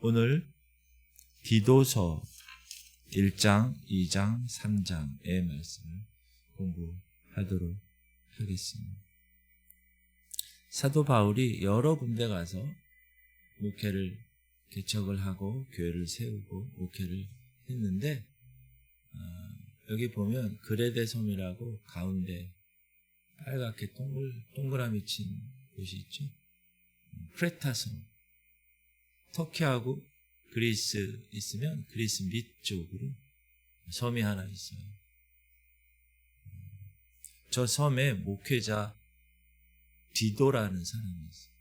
오늘 디도서 1장, 2장, 3장의 말씀을 공부하도록 하겠습니다. 사도 바울이 여러 군데 가서 목회를 개척을 하고 교회를 세우고 목회를 했는데 여기 보면 그레데 섬이라고 가운데 빨갛게 동그라미 친 곳이 있죠. 크레타 섬. 터키하고 그리스 있으면 그리스 밑쪽으로 섬이 하나 있어요. 저 섬에 목회자 디도라는 사람이 있어요.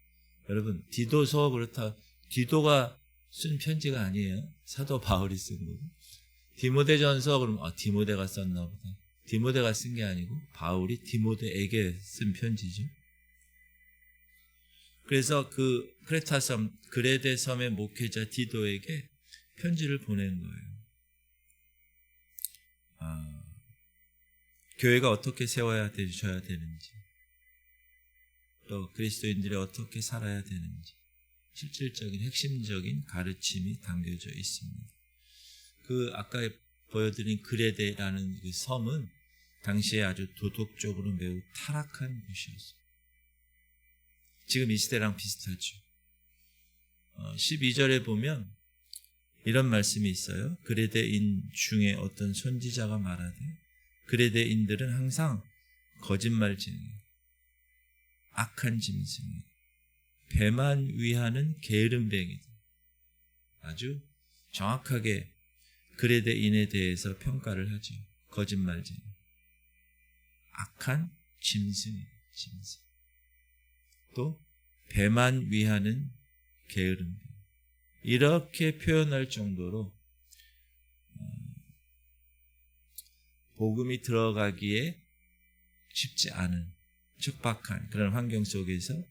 여러분, 디도서 그렇다. 디도가 쓴 편지가 아니에요. 사도 바울이 쓴 거고. 디모데전서 그러면 디모데가 썼나 보다. 디모데가 쓴 게 아니고 바울이 디모데에게 쓴 편지죠. 그래서 그 크레타 섬, 그레데 섬의 목회자 디도에게 편지를 보낸 거예요. 교회가 어떻게 세워야 되셔야 되는지, 또 그리스도인들이 어떻게 살아야 되는지 실질적인 핵심적인 가르침이 담겨져 있습니다. 아까 보여드린 그레데라는 그 섬은 당시에 아주 도덕적으로 매우 타락한 곳이었어요. 지금 이 시대랑 비슷하죠. 12절에 보면 이런 말씀이 있어요. 그레데인 중에 어떤 선지자가 말하되 그레데인들은 항상 거짓말쟁이, 악한 짐승이, 배만 위하는 게으름뱅이들. 아주 정확하게 그레데인에 대해서 평가를 하죠. 거짓말쟁이, 악한 짐승. 또 배만 위하는 게으름. 이렇게 표현할 정도로 복음이 들어가기에 쉽지 않은 척박한 그런 환경 속에서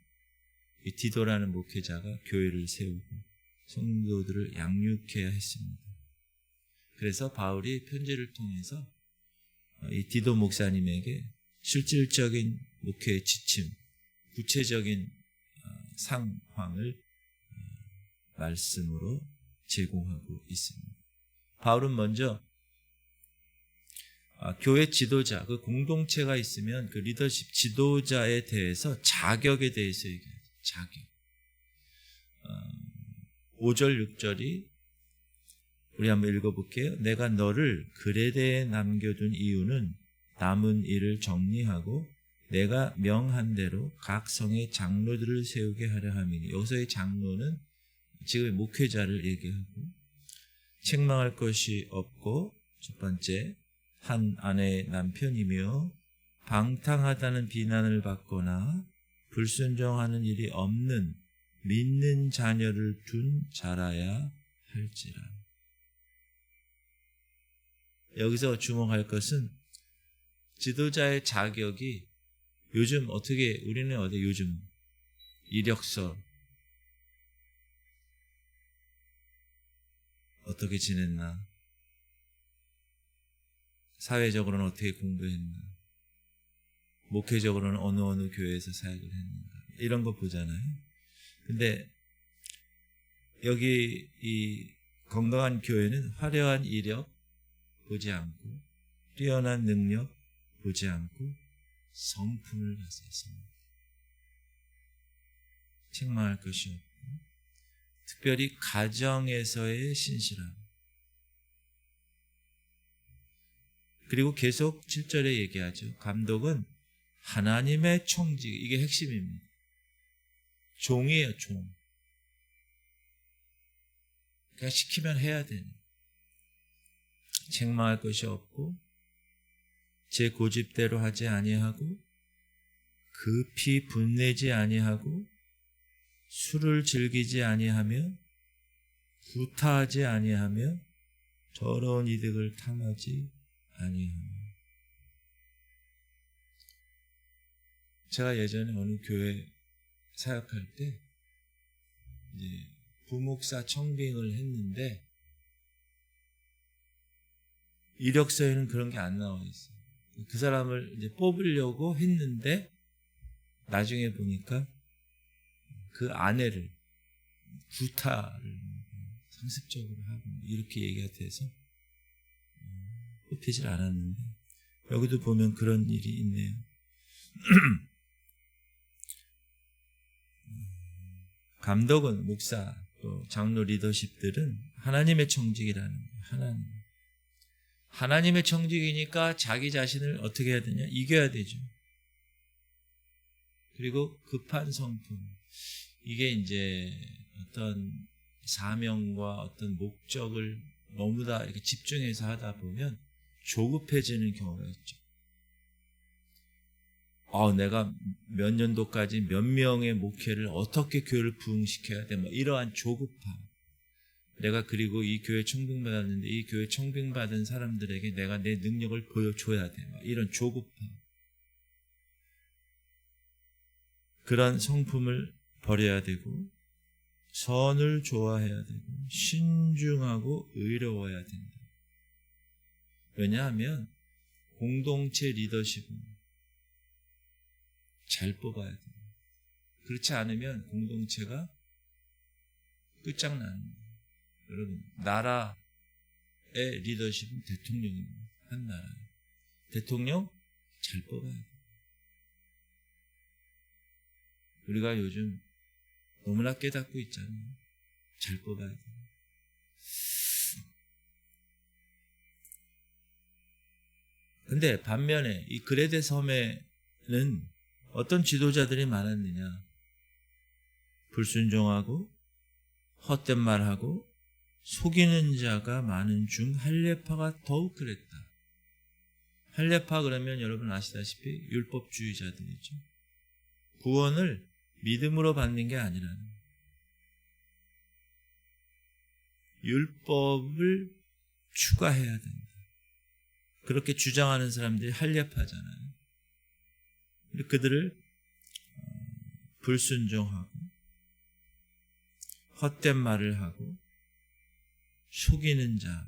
이 디도라는 목회자가 교회를 세우고 성도들을 양육해야 했습니다. 그래서 바울이 편지를 통해서 이 디도 목사님에게 실질적인 목회의 지침, 구체적인 상황을 말씀으로 제공하고 있습니다. 바울은 먼저 교회 지도자, 그 공동체가 있으면 그 리더십 지도자에 대해서 자격에 대해서 얘기해요. 자격. 5절, 6절이 우리 한번 읽어볼게요. 내가 너를 그레데에 남겨둔 이유는 남은 일을 정리하고 내가 명한 대로 각 성의 장로들을 세우게 하려 함이니. 여기서의 장로는 지금 목회자를 얘기하고, 책망할 것이 없고, 첫 번째, 한 아내의 남편이며 방탕하다는 비난을 받거나 불순종하는 일이 없는 믿는 자녀를 둔 자라야 할지라. 여기서 주목할 것은 지도자의 자격이 요즘 우리는 요즘 이력서 어떻게 지냈나, 사회적으로는 어떻게 공부했나, 목회적으로는 어느 교회에서 사역을 했는가, 이런 거 보잖아요. 근데 여기 이 건강한 교회는 화려한 이력 보지 않고, 뛰어난 능력 보지 않고 성품을 가졌습니다. 책망할 것이 없고, 특별히 가정에서의 신실함. 그리고 계속 7절에 얘기하죠. 감독은 하나님의 총직, 이게 핵심입니다. 종이에요, 종. 그러니까 시키면 해야 되는. 책망할 것이 없고, 제 고집대로 하지 아니하고, 급히 분내지 아니하고, 술을 즐기지 아니하며, 구타하지 아니하며, 더러운 이득을 탐하지 아니하며. 제가 예전에 어느 교회 사역할 때 이제 부목사 청빙을 했는데 이력서에는 그런 게 안 나와 있어요. 그 사람을 이제 뽑으려고 했는데 나중에 보니까 그 아내를 구타를 상습적으로 하고 이렇게 얘기가 돼서 뽑히질 않았는데 여기도 보면 그런 일이 있네요. 감독은 목사 또 장로 리더십들은 하나님의 청직이라는 거예요. 하나님의 청직이니까 자기 자신을 어떻게 해야 되냐? 이겨야 되죠. 그리고 급한 성품. 이게 이제 어떤 사명과 어떤 목적을 너무 다 이렇게 집중해서 하다 보면 조급해지는 경우가 있죠. 내가 몇 년도까지 몇 명의 목회를 어떻게 교회를 부흥시켜야 돼? 뭐 이러한 조급함. 내가 그리고 이 교회 청빙받았는데 이 교회 청빙받은 사람들에게 내가 내 능력을 보여줘야 돼. 막 이런 조급함. 그런 성품을 버려야 되고 선을 좋아해야 되고 신중하고 의로워야 된다. 왜냐하면 공동체 리더십은 잘 뽑아야 돼요. 그렇지 않으면 공동체가 끝장나는 거예요. 여러분, 나라의 리더십은 대통령입니다. 한 나라에. 대통령 잘 뽑아야 돼요. 우리가 요즘 너무나 깨닫고 있잖아요. 잘 뽑아야 돼요. 근데 반면에 이 그레데 섬에는 어떤 지도자들이 많았느냐? 불순종하고 헛된 말하고 속이는 자가 많은 중 할례파가 더욱 그랬다. 할례파 그러면 여러분 아시다시피 율법주의자들이죠. 구원을 믿음으로 받는 게 아니라는 거예요. 율법을 추가해야 된다. 그렇게 주장하는 사람들이 할례파잖아요. 그들을 불순종하고 헛된 말을 하고 속이는 자,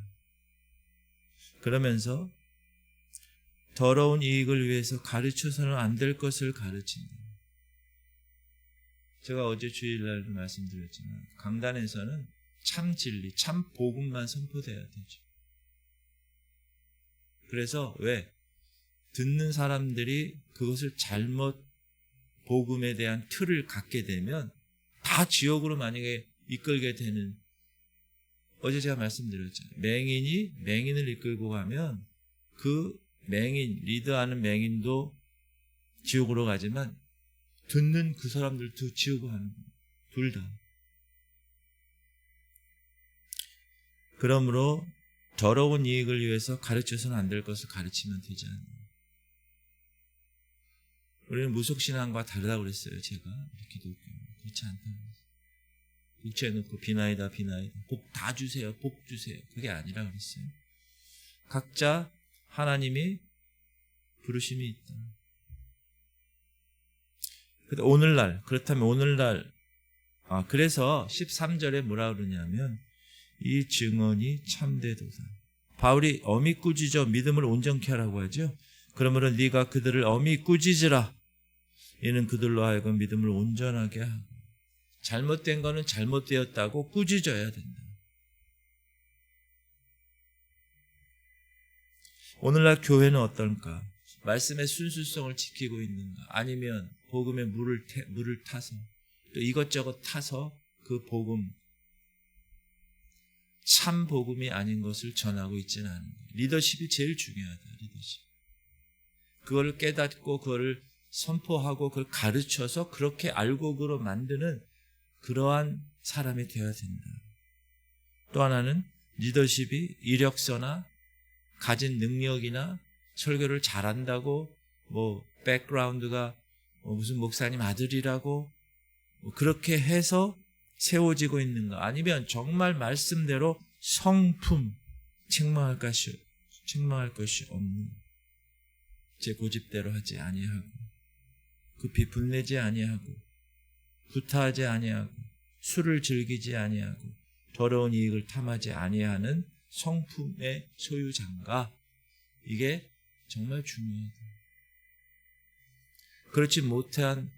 그러면서 더러운 이익을 위해서 가르쳐서는 안 될 것을 가르친다. 제가 어제 주일날도 말씀드렸지만 강단에서는 참 진리, 참 복음만 선포돼야 되죠. 그래서 왜? 듣는 사람들이 그것을 잘못 복음에 대한 틀을 갖게 되면 다 지옥으로 만약에 이끌게 되는, 어제 제가 말씀드렸잖아요. 맹인이 맹인을 이끌고 가면 그 맹인, 리드하는 맹인도 지옥으로 가지만 듣는 그 사람들도 지옥으로 가는 거예요. 둘 다. 그러므로 더러운 이익을 위해서 가르쳐서는 안 될 것을 가르치면 되지 않아요. 우리는 무속신앙과 다르다고 그랬어요. 제가 기독교 그렇지 않다고 그랬어요. 국채해놓고 비나이다 복 다 주세요. 복 주세요. 그게 아니라 그랬어요. 각자 하나님이 부르심이 있다. 그렇다면 오늘날 그래서 13절에 뭐라 그러냐면 이 증언이 참되도다. 바울이 엄히 꾸짖어 믿음을 온전케 하라고 하죠. 그러므로 네가 그들을 엄히 꾸짖으라. 이는 그들로 하여금 믿음을 온전하게 하고, 잘못된 거는 잘못되었다고 꾸짖어야 된다. 오늘날 교회는 어떨까? 말씀의 순수성을 지키고 있는가? 아니면 복음의 물을 타서 또 이것저것 타서 그 복음, 참 복음이 아닌 것을 전하고 있지는 않은 거예요. 리더십이 제일 중요하다. 리더십. 그걸 깨닫고 그걸 선포하고 그걸 가르쳐서 그렇게 알곡으로 만드는 그러한 사람이 되어야 된다. 또 하나는 리더십이 이력서나 가진 능력이나 설교를 잘한다고 백그라운드가 무슨 목사님 아들이라고 그렇게 해서 세워지고 있는가? 아니면 정말 말씀대로 성품 책망할 것이 없는, 제 고집대로 하지 아니하고 급히 분내지 아니하고 구타하지 아니하고 술을 즐기지 아니하고 더러운 이익을 탐하지 아니하는 성품의 소유자인가? 이게 정말 중요하다. 그렇지 못한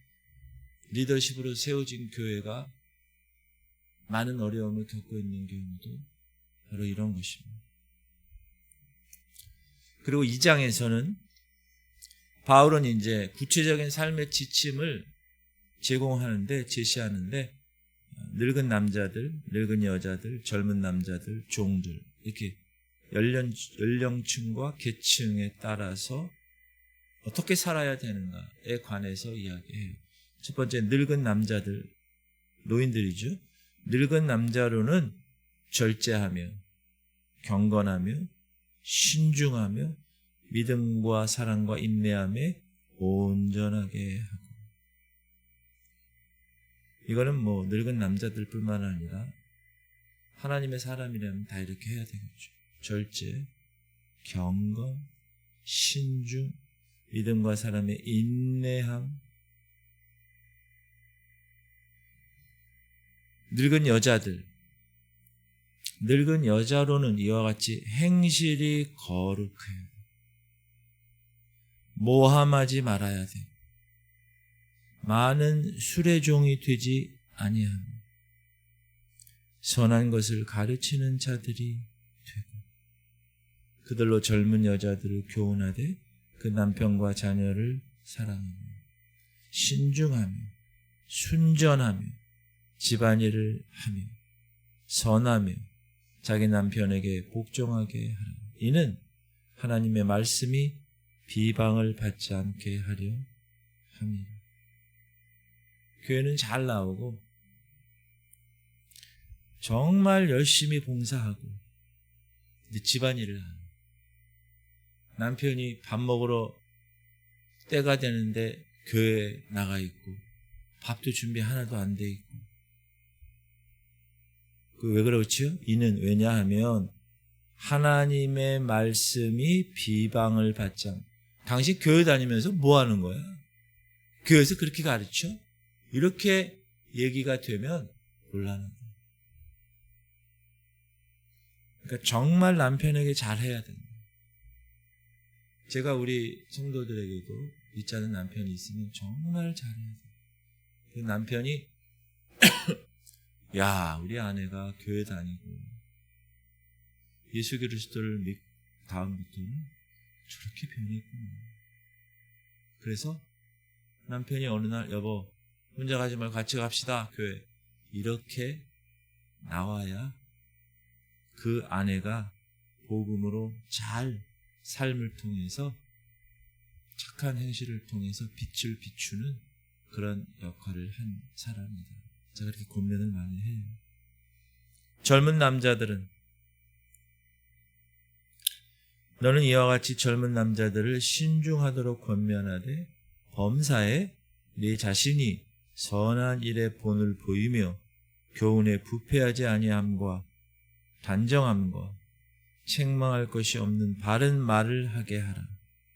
리더십으로 세워진 교회가 많은 어려움을 겪고 있는 경우도 바로 이런 것입니다. 그리고 2장에서는 바울은 이제 구체적인 삶의 지침을 제시하는데 늙은 남자들, 늙은 여자들, 젊은 남자들, 종들 이렇게 연령층과 계층에 따라서 어떻게 살아야 되는가에 관해서 이야기해요. 첫 번째 늙은 남자들, 노인들이죠. 늙은 남자로는 절제하며 경건하며 신중하며 믿음과 사랑과 인내함에 온전하게 하고, 이거는 뭐 늙은 남자들뿐만 아니라 하나님의 사람이라면 다 이렇게 해야 되겠죠. 절제, 경건, 신중, 믿음과 사랑의 인내함. 늙은 여자로는 이와 같이 행실이 거룩해요. 모함하지 말아야 돼. 많은 술의 종이 되지 아니하며 선한 것을 가르치는 자들이 되고, 그들로 젊은 여자들을 교훈하되 그 남편과 자녀를 사랑하며 신중하며 순전하며 집안일을 하며 선하며 자기 남편에게 복종하게 하라. 이는 하나님의 말씀이 비방을 받지 않게 하려 함이라. 교회는 잘 나오고 정말 열심히 봉사하고, 근데 집안일을 하는, 남편이 밥 먹으러 때가 되는데 교회에 나가 있고 밥도 준비 하나도 안 돼 있고, 왜 그렇죠? 이는 왜냐하면 하나님의 말씀이 비방을 받지 않고. 당신 교회 다니면서 뭐 하는 거야? 교회에서 그렇게 가르쳐? 이렇게 얘기가 되면 곤란한 거야. 그러니까 정말 남편에게 잘해야 된다. 제가 우리 성도들에게도 믿지 않는 남편이 있으면 정말 잘해야 돼. 그 남편이 야, 우리 아내가 교회 다니고 예수 그리스도를 믿 다음부터는 저렇게 변했구나. 그래서 남편이 어느 날 여보 혼자 가지 말고 같이 갑시다 교회, 이렇게 나와야 그 아내가 복음으로 잘 삶을 통해서 착한 행실을 통해서 빛을 비추는 그런 역할을 한 사람이다. 제가 그렇게 고민을 많이 해요. 젊은 남자들은 너는 이와 같이 젊은 남자들을 신중하도록 권면하되 범사에 네 자신이 선한 일에 본을 보이며 교훈에 부패하지 아니함과 단정함과 책망할 것이 없는 바른 말을 하게 하라.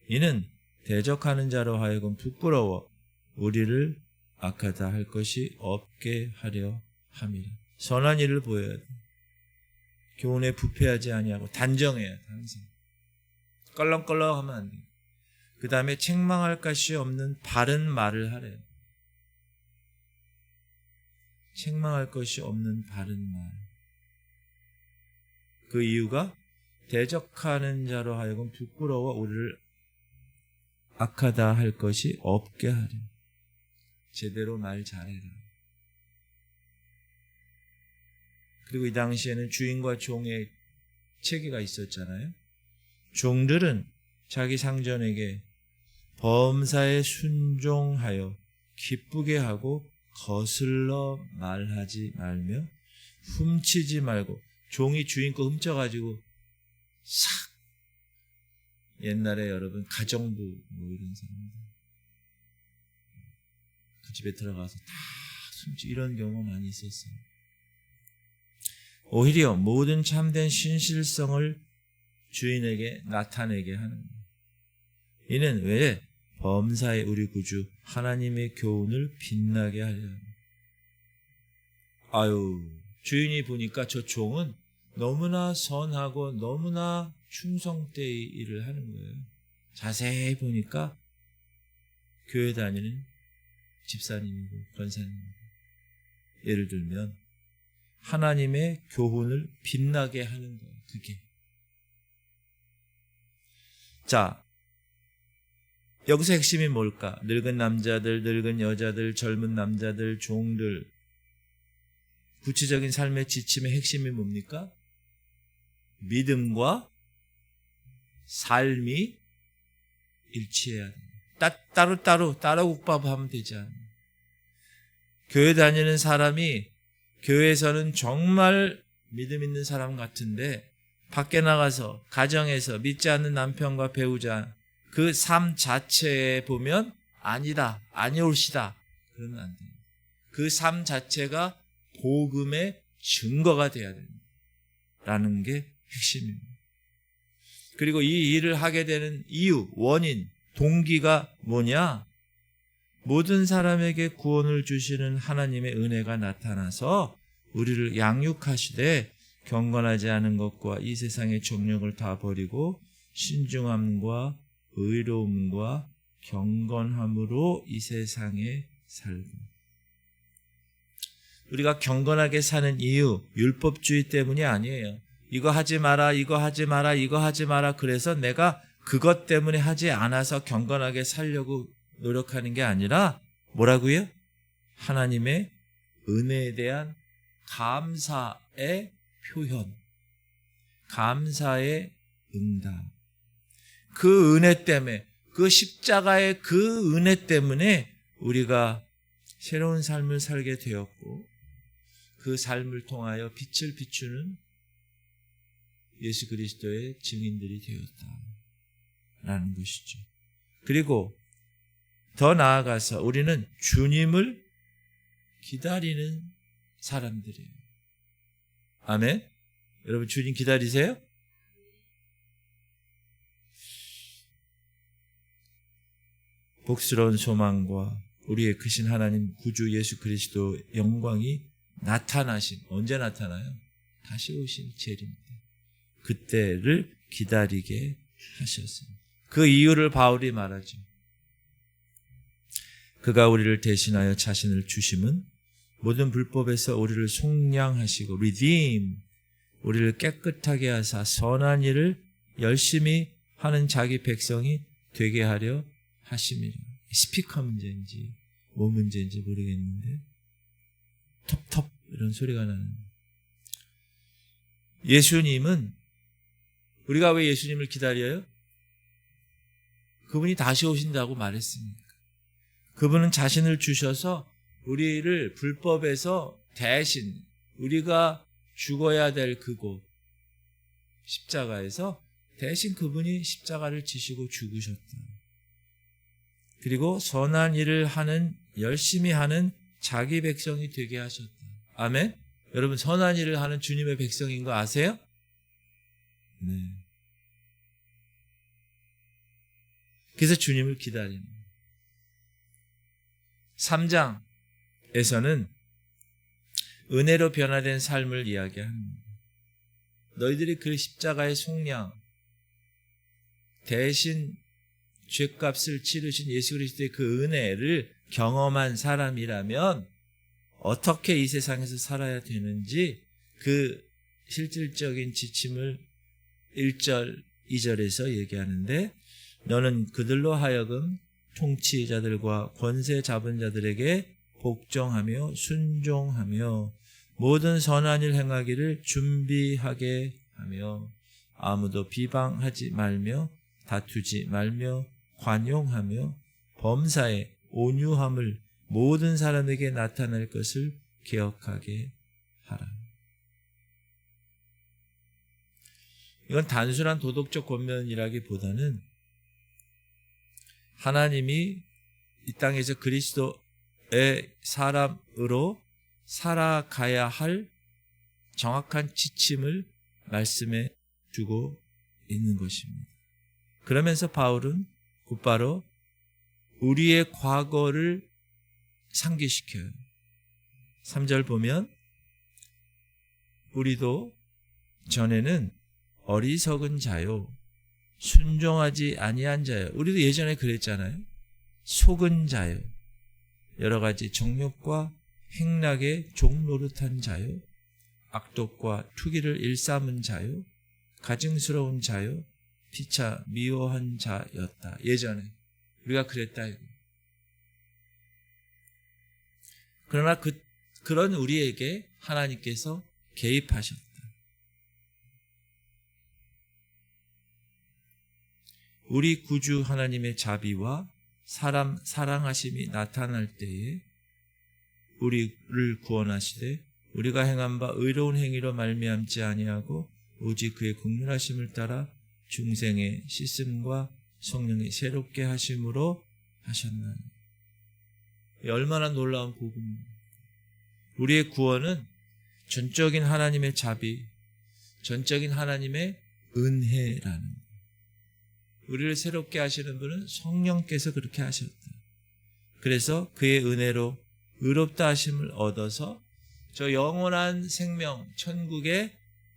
이는 대적하는 자로 하여금 부끄러워 우리를 악하다 할 것이 없게 하려 함이라. 선한 일을 보여야 돼. 교훈에 부패하지 아니하고 단정해야 돼. 항상 껄렁껄렁하면 안 돼. 그 다음에 책망할 것이 없는 바른 말을 하래요. 책망할 것이 없는 바른 말. 그 이유가 대적하는 자로 하여금 부끄러워 우리를 악하다 할 것이 없게 하려. 제대로 말 잘해라. 그리고 이 당시에는 주인과 종의 체계가 있었잖아요. 종들은 자기 상전에게 범사에 순종하여 기쁘게 하고 거슬러 말하지 말며 훔치지 말고. 종이 주인 거 훔쳐가지고 싹, 옛날에 여러분 가정부 뭐 이런 사람들 그 집에 들어가서 다 훔치, 이런 경우 많이 있었어요. 오히려 모든 참된 신실성을 주인에게 나타내게 하는 거예요. 이는 왜? 범사의 우리 구주 하나님의 교훈을 빛나게 하려 합니다. 주인이 보니까 저 종은 너무나 선하고 너무나 충성되이 일을 하는 거예요. 자세히 보니까 교회 다니는 집사님이고 권사님이고. 예를 들면 하나님의 교훈을 빛나게 하는 거예요. 그게. 자, 여기서 핵심이 뭘까? 늙은 남자들, 늙은 여자들, 젊은 남자들, 종들. 구체적인 삶의 지침의 핵심이 뭡니까? 믿음과 삶이 일치해야 됩니다. 따로 국밥하면 되지 않아요. 교회 다니는 사람이 교회에서는 정말 믿음 있는 사람 같은데 밖에 나가서 가정에서 믿지 않는 남편과 배우자 그 삶 자체에 보면 아니다, 아니올시다 그러면 안 돼요. 그 삶 자체가 복음의 증거가 돼야 됩니다. 라는 게 핵심입니다. 그리고 이 일을 하게 되는 이유, 원인, 동기가 뭐냐? 모든 사람에게 구원을 주시는 하나님의 은혜가 나타나서 우리를 양육하시되 경건하지 않은 것과 이 세상의 정욕을 다 버리고 신중함과 의로움과 경건함으로 이 세상에 살고. 우리가 경건하게 사는 이유, 율법주의 때문이 아니에요. 이거 하지 마라, 이거 하지 마라, 이거 하지 마라. 그래서 내가 그것 때문에 하지 않아서 경건하게 살려고 노력하는 게 아니라 뭐라고요? 하나님의 은혜에 대한 감사의 표현, 감사의 응답. 그 은혜 때문에, 그 십자가의 그 은혜 때문에 우리가 새로운 삶을 살게 되었고 그 삶을 통하여 빛을 비추는 예수 그리스도의 증인들이 되었다라는 것이죠. 그리고 더 나아가서 우리는 주님을 기다리는 사람들이에요. 아멘? 여러분 주님 기다리세요? 복스러운 소망과 우리의 크신 하나님 구주 예수 그리스도 영광이 나타나신, 언제 나타나요? 다시 오실 재림입니다. 그때를 기다리게 하셨습니다. 그 이유를 바울이 말하죠. 그가 우리를 대신하여 자신을 주심은 모든 불법에서 우리를 속량하시고 redeem, 우리를 깨끗하게 하사 선한 일을 열심히 하는 자기 백성이 되게 하려 하심이라. 스피커 문제인지 뭐 문제인지 모르겠는데 톱톱 이런 소리가 나는. 예수님은, 우리가 왜 예수님을 기다려요? 그분이 다시 오신다고 말했습니까? 그분은 자신을 주셔서 우리를 불법에서 대신 우리가 죽어야 될 그곳 십자가에서 대신 그분이 십자가를 지시고 죽으셨다. 그리고 선한 일을 하는, 열심히 하는 자기 백성이 되게 하셨다. 아멘? 여러분 선한 일을 하는 주님의 백성인 거 아세요? 네. 그래서 주님을 기다립니다. 3장에서는 은혜로 변화된 삶을 이야기합니다. 너희들이 그 십자가의 속량, 대신 죄값을 치르신 예수 그리스도의 그 은혜를 경험한 사람이라면 어떻게 이 세상에서 살아야 되는지 그 실질적인 지침을 1절, 2절에서 얘기하는데, 너는 그들로 하여금 통치자들과 권세 잡은 자들에게 복종하며 순종하며 모든 선한 일 행하기를 준비하게 하며 아무도 비방하지 말며 다투지 말며 관용하며 범사에 온유함을 모든 사람에게 나타낼 것을 기억하게 하라. 이건 단순한 도덕적 권면이라기보다는 하나님이 이 땅에서 그리스도의 사람으로 살아가야 할 정확한 지침을 말씀해 주고 있는 것입니다. 그러면서 바울은 곧바로 우리의 과거를 상기시켜요. 3절 보면 우리도 전에는 어리석은 자요, 순종하지 아니한 자요. 우리도 예전에 그랬잖아요. 속은 자요, 여러 가지 정욕과 행락에 종노릇한 자요, 악독과 투기를 일삼은 자요 가증스러운 자요 피차 미워한 자였다. 예전에 우리가 그랬다. 그러나 그런 우리에게 하나님께서 개입하셨다. 우리 구주 하나님의 자비와 사람 사랑하심이 나타날 때에 우리를 구원하시되 우리가 행한 바 의로운 행위로 말미암지 아니하고 오직 그의 긍휼하심을 따라 중생의 씻음과 성령의 새롭게 하심으로 하셨나니. 얼마나 놀라운 복음입니다. 우리의 구원은 전적인 하나님의 자비, 전적인 하나님의 은혜라는 거예요. 우리를 새롭게 하시는 분은 성령께서 그렇게 하셨다. 그래서 그의 은혜로 의롭다 하심을 얻어서 저 영원한 생명 천국의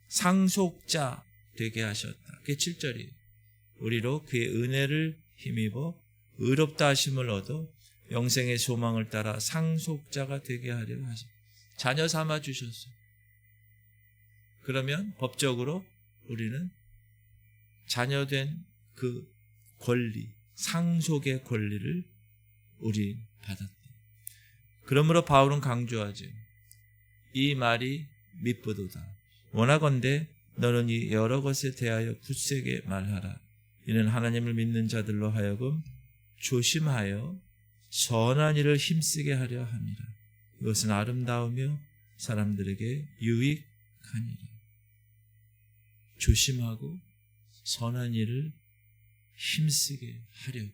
상속자 되게 하셨다. 그게 7절이에요. 우리로 그의 은혜를 힘입어 의롭다 하심을 얻어 영생의 소망을 따라 상속자가 되게 하려 하십니다. 자녀 삼아 주셨어요. 그러면 법적으로 우리는 자녀된 그 권리, 상속의 권리를 우리 받았다. 그러므로 바울은 강조하죠. 이 말이 미쁘도다. 원하건대 너는 이 여러 것에 대하여 굳세게 말하라. 이는 하나님을 믿는 자들로 하여금 조심하여 선한 일을 힘쓰게 하려 함이라. 이것은 아름다우며 사람들에게 유익하니라. 조심하고 선한 일을 힘쓰게 하려고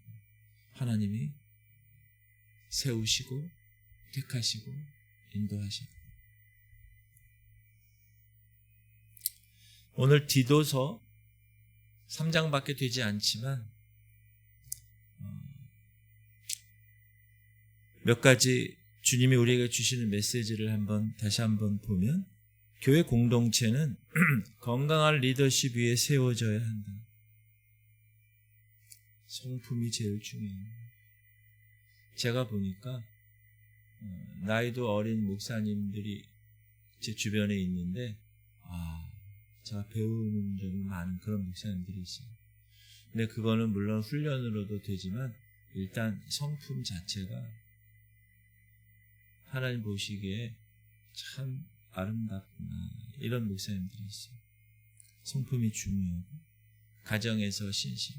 하나님이 세우시고 택하시고 인도하시고. 오늘 디도서 3장밖에 되지 않지만 몇 가지 주님이 우리에게 주시는 메시지를 다시 한번 보면, 교회 공동체는 건강한 리더십 위에 세워져야 한다. 성품이 제일 중요해요. 제가 보니까 나이도 어린 목사님들이 제 주변에 있는데 제가 배우는 점이 많은 그런 목사님들이 있어요. 근데 그거는 물론 훈련으로도 되지만 일단 성품 자체가 하나님 보시기에 참 아름답구나, 이런 목사님들이 있어요. 성품이 중요하고 가정에서 신실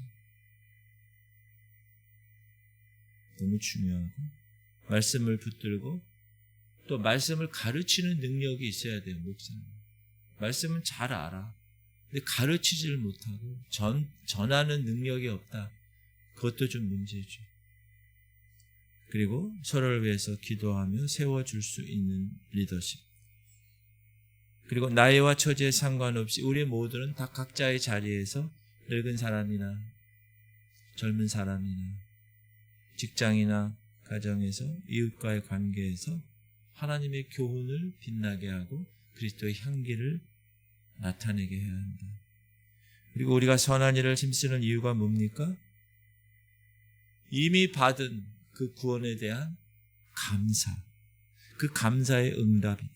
너무 중요하고 말씀을 붙들고 또 말씀을 가르치는 능력이 있어야 돼요. 목사님 말씀은 잘 알아. 근데 가르치지를 못하고 전하는 능력이 없다. 그것도 좀 문제죠. 그리고 서로를 위해서 기도하며 세워줄 수 있는 리더십. 그리고 나이와 처지에 상관없이 우리 모두는 다 각자의 자리에서 늙은 사람이나 젊은 사람이나 직장이나 가정에서 이웃과의 관계에서 하나님의 교훈을 빛나게 하고 그리스도의 향기를 나타내게 해야 한다. 그리고 우리가 선한 일을 힘쓰는 이유가 뭡니까? 이미 받은 그 구원에 대한 감사, 그 감사의 응답이다.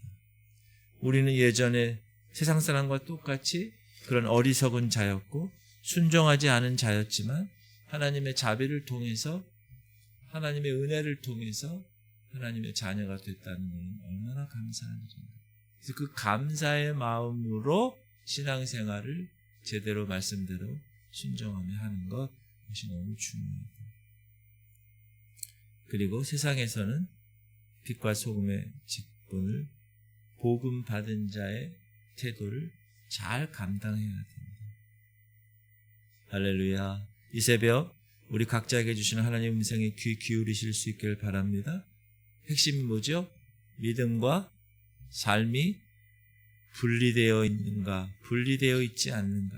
우리는 예전에 세상 사람과 똑같이 그런 어리석은 자였고 순종하지 않은 자였지만 하나님의 자비를 통해서, 하나님의 은혜를 통해서 하나님의 자녀가 됐다는 것은 얼마나 감사한 일인가. 그래서 그 감사의 마음으로 신앙생활을 제대로 말씀대로 순종하며 하는 것이 너무 중요해요. 그리고 세상에서는 빛과 소금의 직분을 복음 받은 자의 태도를 잘 감당해야 됩니다. 할렐루야. 이 새벽 우리 각자에게 주시는 하나님의 음성에 귀 기울이실 수 있기를 바랍니다. 핵심이 뭐죠? 믿음과 삶이 분리되어 있는가, 분리되어 있지 않는가.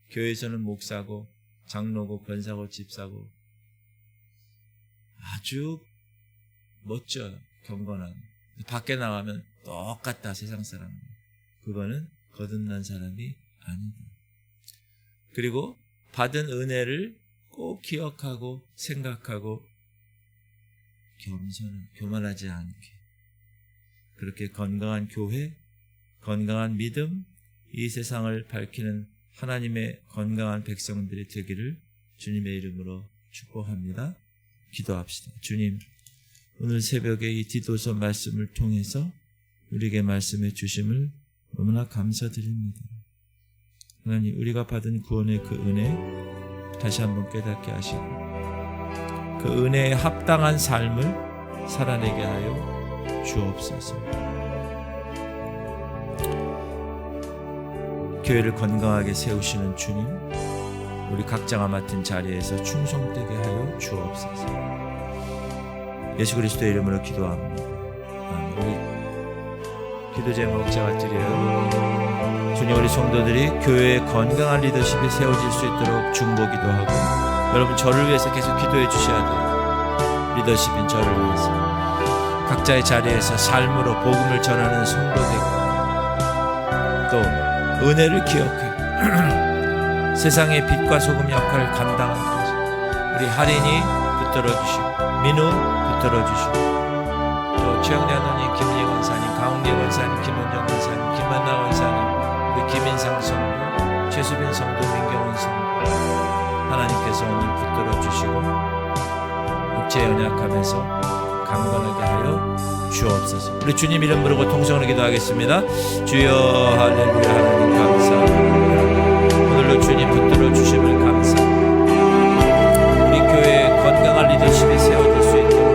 교회에서는 목사고 장로고 권사고 집사고 아주 멋져요. 경건하고. 밖에 나가면 똑같다, 세상 사람. 그거는 거듭난 사람이 아니다. 그리고 받은 은혜를 꼭 기억하고 생각하고 교만하지 않게. 그렇게 건강한 교회, 건강한 믿음, 이 세상을 밝히는 하나님의 건강한 백성들이 되기를 주님의 이름으로 축복합니다. 기도합시다. 주님, 오늘 새벽에 이 디도서 말씀을 통해서 우리에게 말씀해 주심을 너무나 감사드립니다. 하나님, 우리가 받은 구원의 그 은혜 다시 한번 깨닫게 하시고 그 은혜에 합당한 삶을 살아내게 하여 주옵소서. 교회를 건강하게 세우시는 주님, 우리 각자가 맡은 자리에서 충성되게 하여 주옵소서. 예수 그리스도의 이름으로 기도합니다. 우리 기도 제목 제가 드려요. 주님, 우리 성도들이 교회의 건강한 리더십이 세워질 수 있도록 중보기도 하고, 여러분 저를 위해서 계속 기도해 주셔야 돼요. 리더십인 저를 위해서 각자의 자리에서 삶으로 복음을 전하는 성도 되고, 또 은혜를 기억해 세상의 빛과 소금 역할을 감당하는 것이 우리 할인이 붙들어 주시고, 민우 붙들어 주시고, 또 최영래 누님, 김리 원사님, 강웅리 원사님, 김원정 원사님, 김만나 원사님, 우리 김인상 성도, 최수빈 성도, 민경원 성도, 하나님께서 오늘 붙들어 주시고 육체 연약함에서 강건하게 하여 주옵소서. 우리 주님 이름 부르고 통성으로 기도하겠습니다. 주여, 할렐루야. 하나님 감사합니다. 오늘도 주님 붙들어 주심을 감사합니다. 우리 교회에 건강한 리더십이 세워질 수 있도록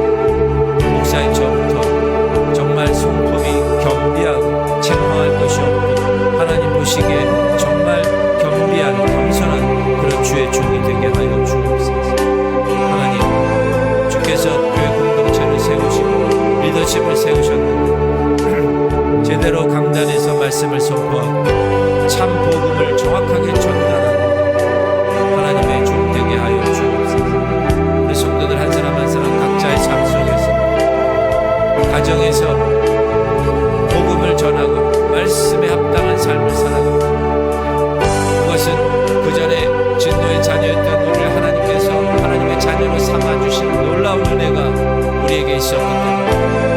목사인 저부터 정말 성품이 겸비하고 책망할 것이 없고 하나님 보시기에 정말 겸비한 겸손한 그런 주의 종이 되게 하여 주옵소서. 하나님, 주께서 교회 공동체를 세우시고 리더십을 세우셨는데 제대로 강단에서 말씀을 선포하고 참 복음을 정확하게 전달하고 하나님의 종 되게 하여 주옵소서. 우리 성도들 한 사람 한 사람 각자의 삶 속에서 가정에서 복음을 전하고 말씀에 합당한 삶을 살아가고, 그것은 그 전에 진노의 자녀였던 우리를 하나님께서 하나님의 자녀로 삼아주신 놀라운 은혜가 우리에게 있었기 때문에